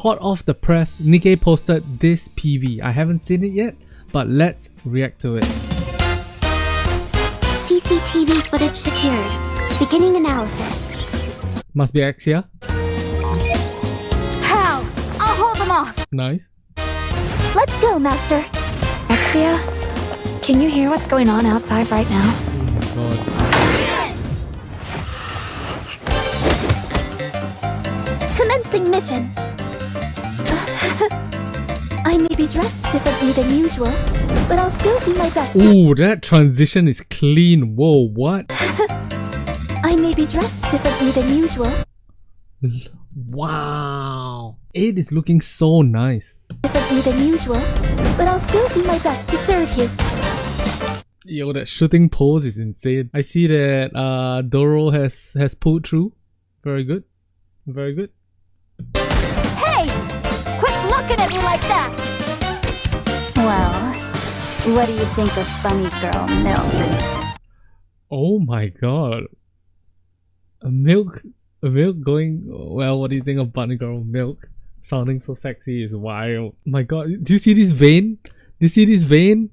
Hot off the press, Nikke posted this PV. I haven't seen it yet, but let's react to it. CCTV footage secured. Beginning analysis. Must be Axia. How? I'll hold them off. Nice. Let's go, Master. Axia, can you hear what's going on outside right now? Oh my god. Commencing mission. I may be dressed differently than usual, but I'll still do my best. Ooh, that transition is clean. Whoa, what? I may be dressed differently than usual. Wow. It is looking so nice. Differently than usual, but I'll still do my best to serve you. Yo, that shooting pose is insane. I see that Doro has pulled through. Very good. Very good. Hey! Quit looking at me like that! Well, what do you think of Bunny Girl Milk? Oh my god. A milk going, well, what do you think of Bunny Girl Milk? Sounding so sexy is wild. My god, do you see this vein? Do you see this vein?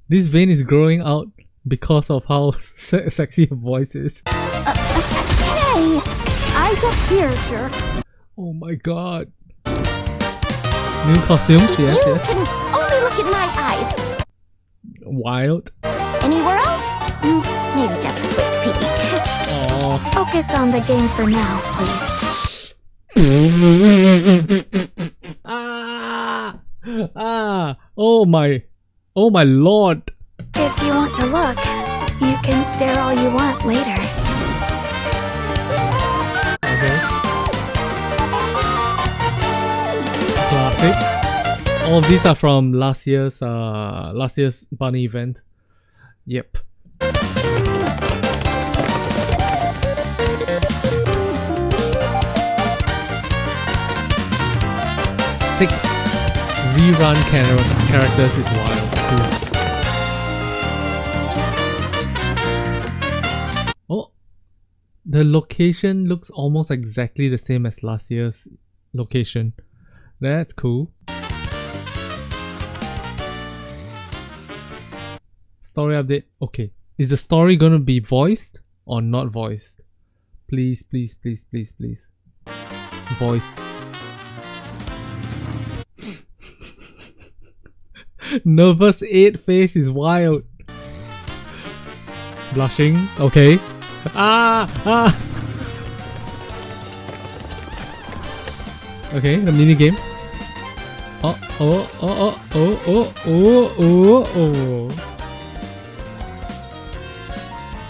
This vein is growing out because of how sexy her voice is. Hey! Eyes up here, jerk. Oh my god. New costumes, yes, You yes. can only look at my eyes. Wild. Anywhere else? Maybe just a quick peek. Oh. Focus on the game for now, please. Oh my lord. If you want to look, you can stare all you want later. Okay. Classics. All of these are from last year's bunny event. Yep. Six rerun characters is wild too. Oh, the location looks almost exactly the same as last year's location. That's cool. Story update. Okay, is the story gonna be voiced or not voiced? Please, please, please, please, please. Voiced. Nervous 8 face is wild. Blushing, okay. Okay, the mini game. Oh.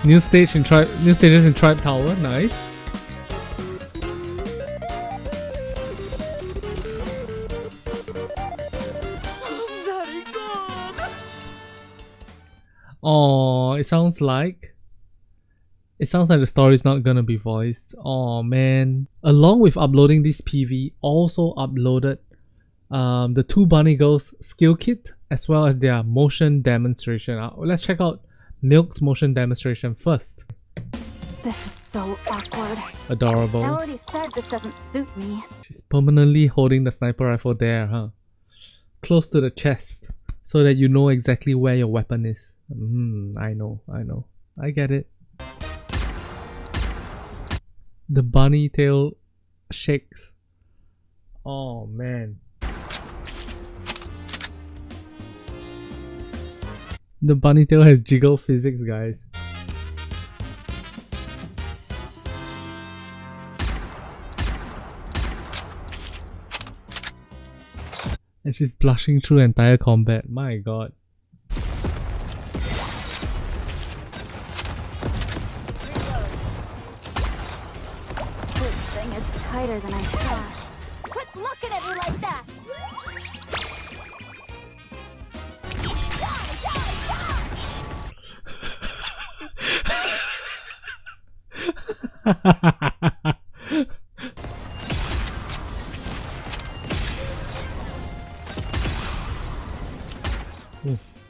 New stages in Tribe Tower, nice. Oh, it sounds like the story is not gonna be voiced. Oh man. Along with uploading this PV, also uploaded the two bunny girls skill kit as well as their motion demonstration. Let's check out Milk's motion demonstration first. This is so awkward. Adorable. I already said this doesn't suit me. She's permanently holding the sniper rifle there, huh? Close to the chest, so that you know exactly where your weapon is. I know. I get it. The bunny tail shakes. Oh man. The bunny tail has jiggle physics, guys. And she's blushing through entire combat. My god. This thing is tighter than I thought. Quit looking at me like that!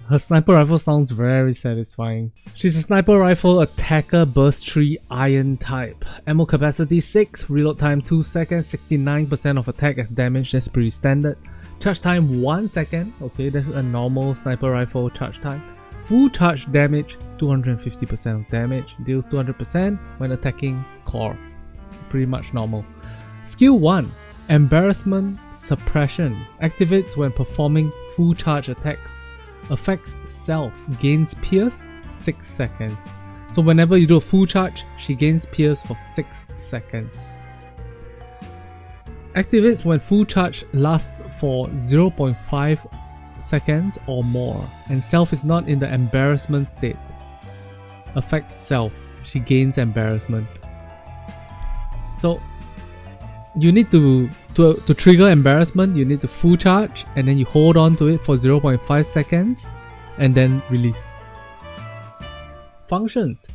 Her sniper rifle sounds very satisfying. She's a sniper rifle attacker burst 3 iron type. Ammo capacity 6, reload time 2 seconds, 69% of attack as damage, that's pretty standard. Charge time 1 second, okay, that's a normal sniper rifle charge time. Full charge damage, 250% of damage, deals 200% when attacking core. Pretty much normal. Skill 1, Embarrassment Suppression, activates when performing full charge attacks. Affects self, gains pierce 6 seconds. So whenever you do a full charge, she gains pierce for 6 seconds. Activates when full charge lasts for 0.5 seconds or more, and self is not in the embarrassment state. Affects self, she gains embarrassment. So you need to trigger embarrassment, you need to full charge and then you hold on to it for 0.5 seconds and then release. Functions: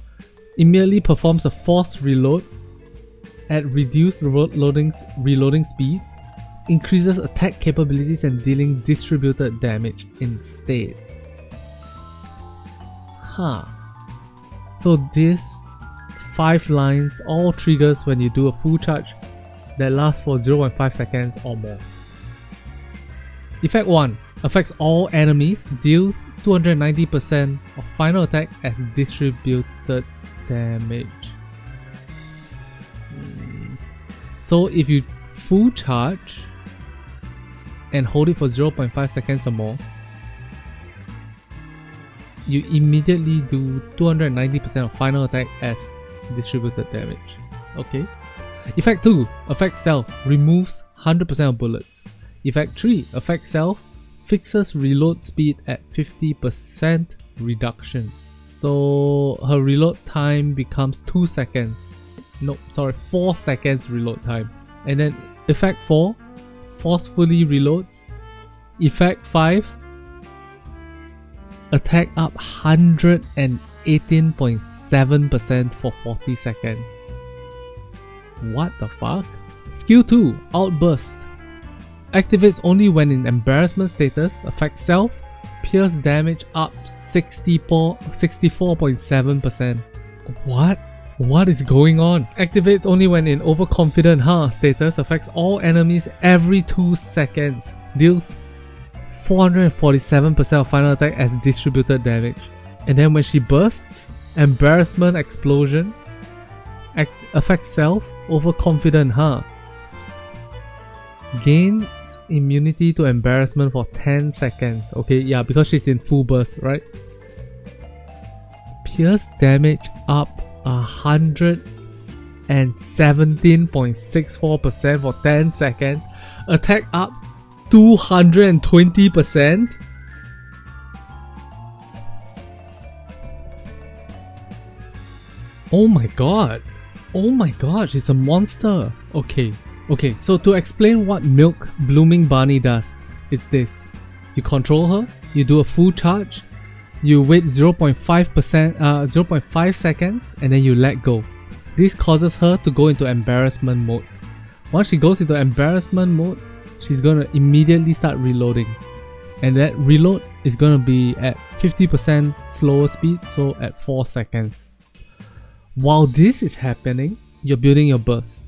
immediately performs a forced reload at reduced reloading speed, increases attack capabilities and dealing distributed damage instead. So this 5 lines all triggers when you do a full charge that lasts for 0.5 seconds or more. Effect 1. Affects all enemies, deals 290% of final attack as distributed damage. So if you full charge and hold it for 0.5 seconds or more, you immediately do 290% of final attack as distributed damage. Okay. Effect 2. Affects self, removes 100% of bullets. Effect 3. Affects self, fixes reload speed at 50% reduction. So her reload time becomes 2 seconds. No, sorry, 4 seconds reload time. And then effect 4, forcefully reloads. Effect 5, attack up 118.7% for 40 seconds. What the fuck? Skill 2, Outburst. Activates only when in embarrassment status, affects self, pierce damage up 64.7%. What is going on? Activates only when in overconfident status, affects all enemies every 2 seconds, deals 447% of final attack as distributed damage. And then when she bursts, embarrassment explosion, affects self, overconfident gains immunity to embarrassment for 10 seconds. Okay, yeah, because she's in full burst, right? Pierce damage up 117.64% for 10 seconds. Attack up 220%. Oh my god. Oh my god, she's a monster. Okay, so to explain what Milk Blooming Bunny does, it's this. You control her, you do a full charge, you wait 0.5 seconds, and then you let go. This causes her to go into embarrassment mode. Once she goes into embarrassment mode, she's gonna immediately start reloading. And that reload is gonna be at 50% slower speed, so at 4 seconds. While this is happening, you're building your burst.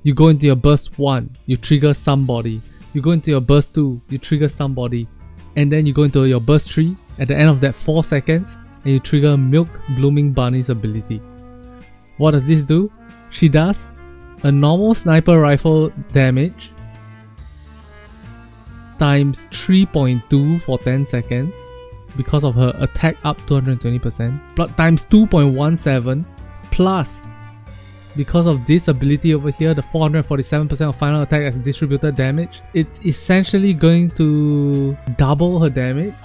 You go into your burst 1, you trigger somebody. You go into your burst 2, you trigger somebody. And then you go into your burst 3 at the end of that 4 seconds and you trigger Milk Blooming Bunny's ability. What does this do? She does a normal sniper rifle damage times 3.2 for 10 seconds because of her attack up 220%, times 2.17 plus because of this ability over here, the 447% of final attack as distributed damage. It's essentially going to double her damage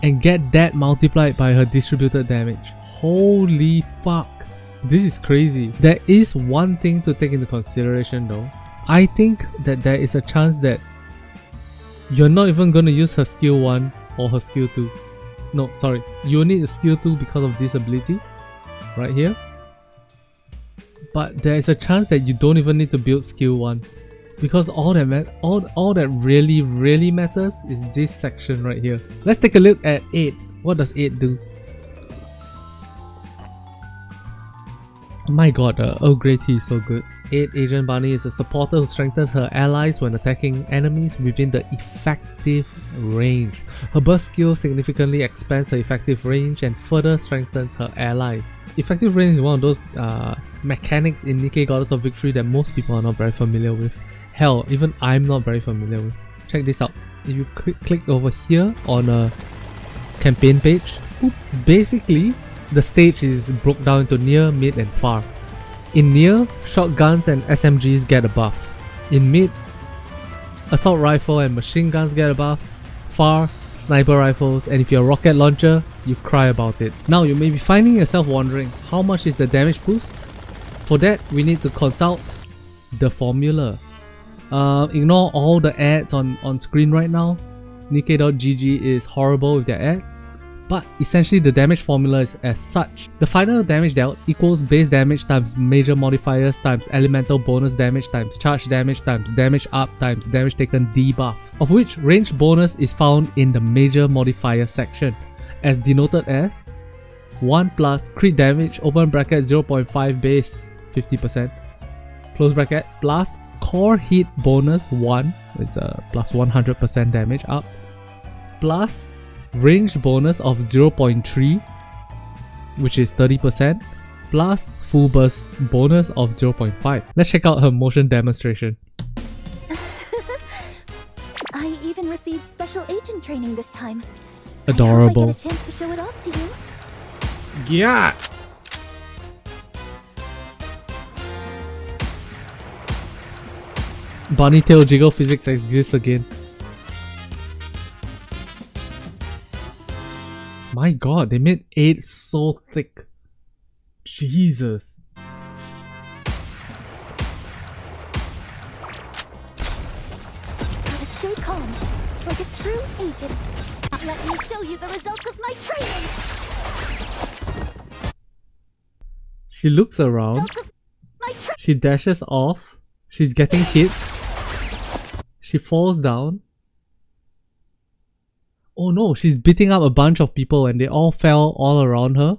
and get that multiplied by her distributed damage. Holy fuck, this is crazy. There is one thing to take into consideration though. I think that there is a chance that you're not even going to use her skill 1 or her skill 2. No, sorry, you need a skill 2 because of this ability right here. But there is a chance that you don't even need to build skill 1 because all that really matters is this section right here. Let's take a look at 8. What does 8 do? My god, Earl Grey tea is so good. 8 Agent Bunny is a supporter who strengthens her allies when attacking enemies within the effective range. Her burst skill significantly expands her effective range and further strengthens her allies. Effective range is one of those mechanics in Nikke Goddess of Victory that most people are not very familiar with. Hell, even I'm not very familiar with. Check this out. If you click over here on a campaign page, basically the stage is broke down into near, mid and far. In near, shotguns and SMGs get a buff. In mid, assault rifle and machine guns get a buff. Far, sniper rifles, and if you're a rocket launcher, you cry about it. Now you may be finding yourself wondering, how much is the damage boost? For that, we need to consult the formula. Ignore all the ads on screen right now. Nikke.gg is horrible with their ads. But essentially the damage formula is as such. The final damage dealt equals base damage times major modifiers times elemental bonus damage times charge damage times damage up times damage taken debuff, of which range bonus is found in the major modifier section, as denoted as 1 plus crit damage open bracket 0.5 base 50% close bracket plus core hit bonus 1 is plus 100% damage up plus range bonus of 0.3 which is 30% plus full burst bonus of 0.5. Let's check out her motion demonstration. I even received special agent training this time. Adorable. I get a chance to show it off to you. Yeah. Bunny tail jiggle physics exists again. My god, they made 8 so thick. Jesus. Gotta stay calm, like a true agent. Let me show you the results of my training. She looks around. She dashes off. She's getting hit. She falls down. Oh no, she's beating up a bunch of people and they all fell all around her.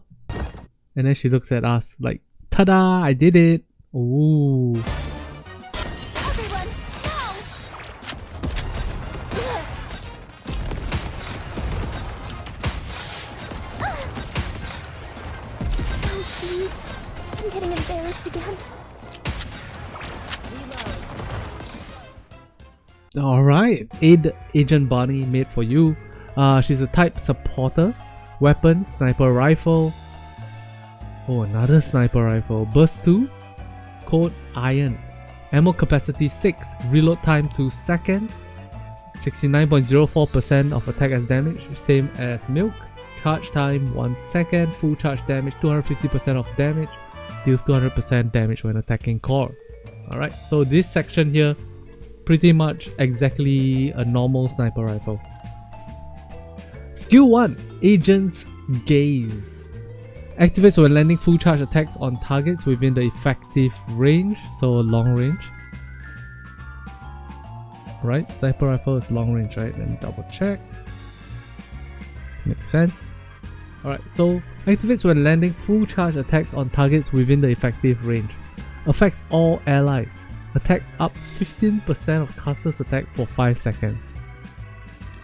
And then she looks at us like, ta-da, I did it. Ooh. Everyone, now! Oh please, I'm getting embarrassed again. Alright, Aid Agent Bunny made for you. She's a type supporter. Weapon, sniper rifle. Oh, another sniper rifle. Burst 2. Code Iron. Ammo capacity 6. Reload time 2 seconds. 69.04% of attack as damage. Same as Milk. Charge time 1 second. Full charge damage 250% of damage. Deals 200% damage when attacking core. Alright, so this section here, pretty much exactly a normal sniper rifle. Skill 1. Agent's Gaze. Activates when landing full charge attacks on targets within the effective range, so long range. Right, sniper rifle is long range, right? Let me double check. Makes sense. Alright, so activates when landing full charge attacks on targets within the effective range. Affects all allies. Attack up 15% of caster's attack for 5 seconds.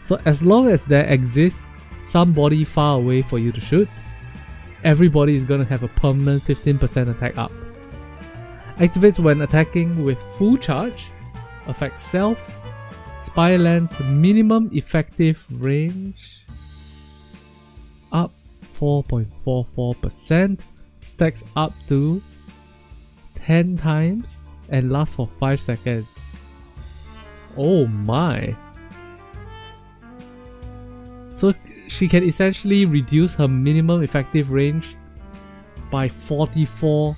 So as long as there exists somebody far away for you to shoot, everybody is gonna have a permanent 15% attack up. Activates when attacking with full charge. Affects self. Spy lands minimum effective range up 4.44%. Stacks up to 10 times and lasts for 5 seconds. Oh my. So she can essentially reduce her minimum effective range by 44%.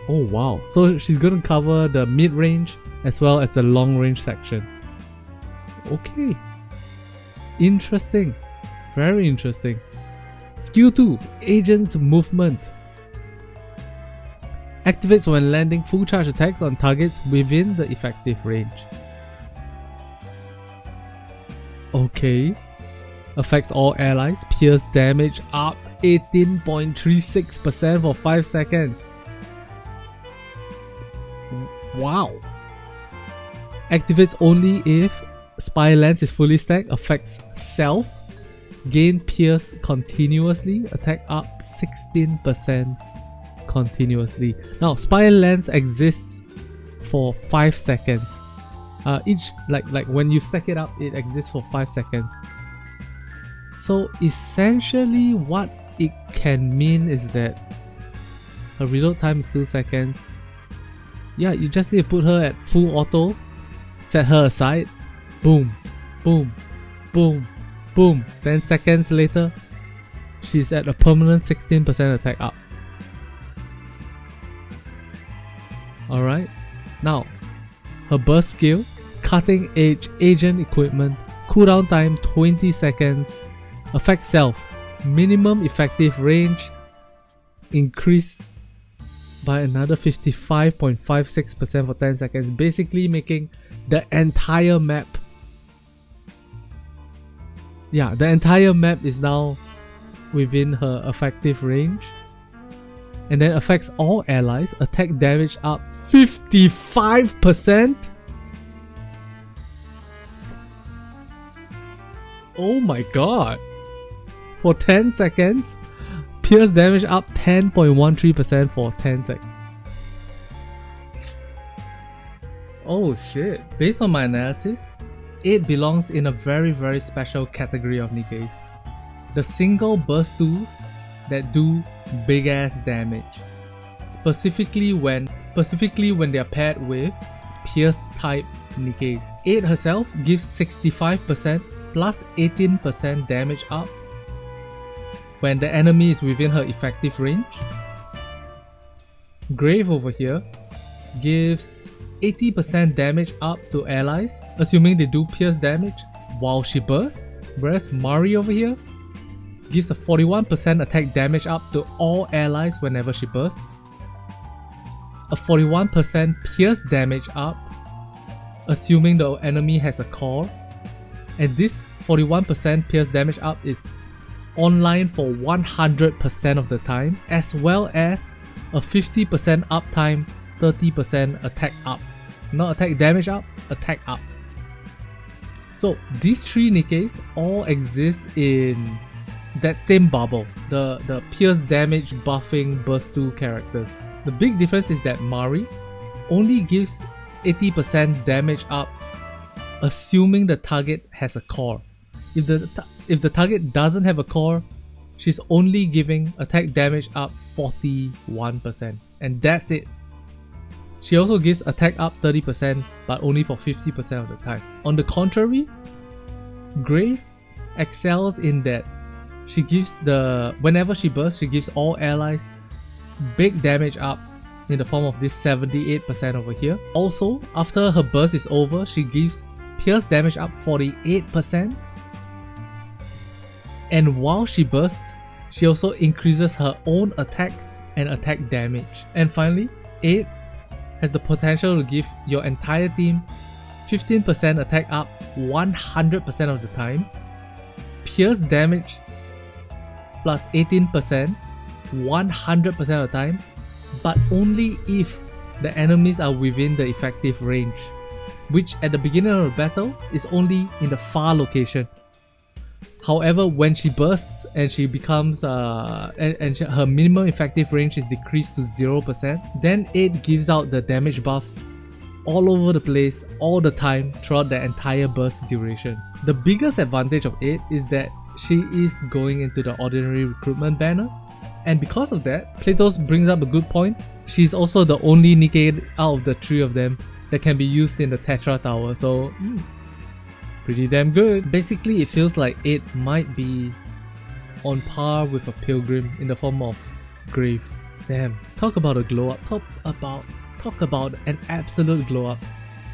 Oh wow. So she's gonna cover the mid-range as well as the long-range section. Okay. Interesting. Very interesting. Skill 2. Agent's Movement. Activates when landing full charge attacks on targets within the effective range. Okay. Affects all allies. Pierce damage up 18.36% for 5 seconds. Wow. Activates only if Spy Lens is fully stacked. Affects self. Gain pierce continuously. Attack up 16% continuously. Now, Spy Lens exists for 5 seconds. Each like when you stack it up, it exists for 5 seconds. So essentially what it can mean is that her reload time is 2 seconds. Yeah, you just need to put her at full auto, set her aside, boom, boom, boom, boom. 10 seconds later, she's at a permanent 16% attack up. Alright, now her burst skill, cutting edge agent equipment, cooldown time 20 seconds, affect self, minimum effective range increased by another 55.56% for 10 seconds, basically making the entire map. Yeah, the entire map is now within her effective range. And then affects all allies, attack damage up 55%. Oh my god. For 10 seconds, pierce damage up 10.13% for 10 seconds. Oh shit. Based on my analysis, it belongs in a very special category of Nikkes. The single burst tools that do big ass damage. Specifically when they are paired with pierce type Nikkes. 8 herself gives 65% plus 18% damage up when the enemy is within her effective range. Grave over here gives 80% damage up to allies, assuming they do pierce damage while she bursts, whereas Mari over here gives a 41% attack damage up to all allies whenever she bursts, a 41% pierce damage up assuming the enemy has a core, and this 41% pierce damage up is online for 100% of the time, as well as a 50% uptime, 30% attack up. Not attack damage up, attack up. So these 3 Nikkes all exist in that same bubble, the pierce damage buffing burst 2 characters. The big difference is that Mari only gives 80% damage up assuming the target has a core. If the target doesn't have a core, she's only giving attack damage up 41%, and that's it. She also gives attack up 30%, but only for 50% of the time. On the contrary, Grey excels in that she gives whenever she bursts, she gives all allies big damage up in the form of this 78% over here. Also, after her burst is over, she gives pierce damage up 48%. And while she bursts, she also increases her own attack and attack damage. And finally, 8 has the potential to give your entire team 15% attack up 100% of the time, pierce damage plus 18% 100% of the time, but only if the enemies are within the effective range, which at the beginning of the battle is only in the far location. However, when she bursts and she becomes her minimum effective range is decreased to 0%, then it gives out the damage buffs all over the place, all the time, throughout the entire burst duration. The biggest advantage of it is that she is going into the ordinary recruitment banner, and because of that, Platos brings up a good point. She's also the only Nikke out of the 3 of them that can be used in the Tetra Tower, so pretty damn good. Basically, it feels like it might be on par with a Pilgrim in the form of Grave. Damn, talk about a glow up, talk about an absolute glow up.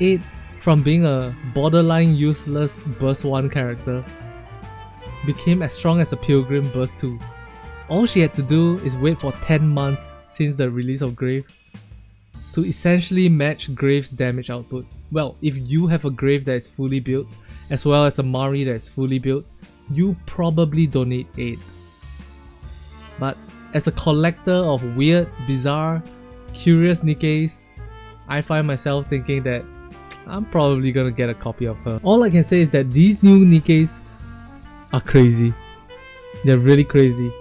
It, from being a borderline useless burst 1 character, became as strong as a Pilgrim burst 2. All she had to do is wait for 10 months since the release of Grave to essentially match Grave's damage output. Well, if you have a Grave that is fully built, as well as a Mari that is fully built, you probably don't need 8. But as a collector of weird, bizarre, curious Nikkes, I find myself thinking that I'm probably gonna get a copy of her. All I can say is that these new Nikkes are crazy. They're really crazy.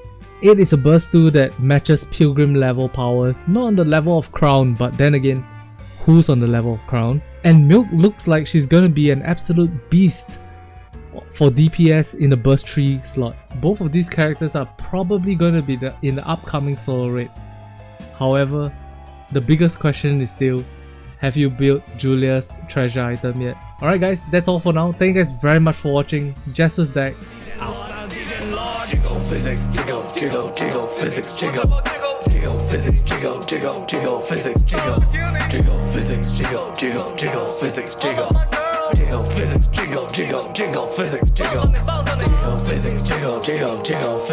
8 is a burst 2 that matches Pilgrim level powers, not on the level of Crown, but then again, who's on the level of Crown? And Milk looks like she's gonna be an absolute beast for DPS in the burst 3 slot. Both of these characters are probably gonna be in the upcoming solo raid. However, the biggest question is still, have you built Julia's treasure item yet? Alright guys, that's all for now. Thank you guys very much for watching. Jester's Deck out. Jiggle physics, jiggle, jiggle, jiggle physics, jiggle. Jiggle physics, jiggle, jiggle, jiggle physics, jiggle. Jiggle physics, jiggle, jiggle, jiggle physics, jiggle. Jiggle physics, jiggle, jiggle, jiggle physics, jiggle. Jiggle physics, jiggle, jiggle, jiggle physics.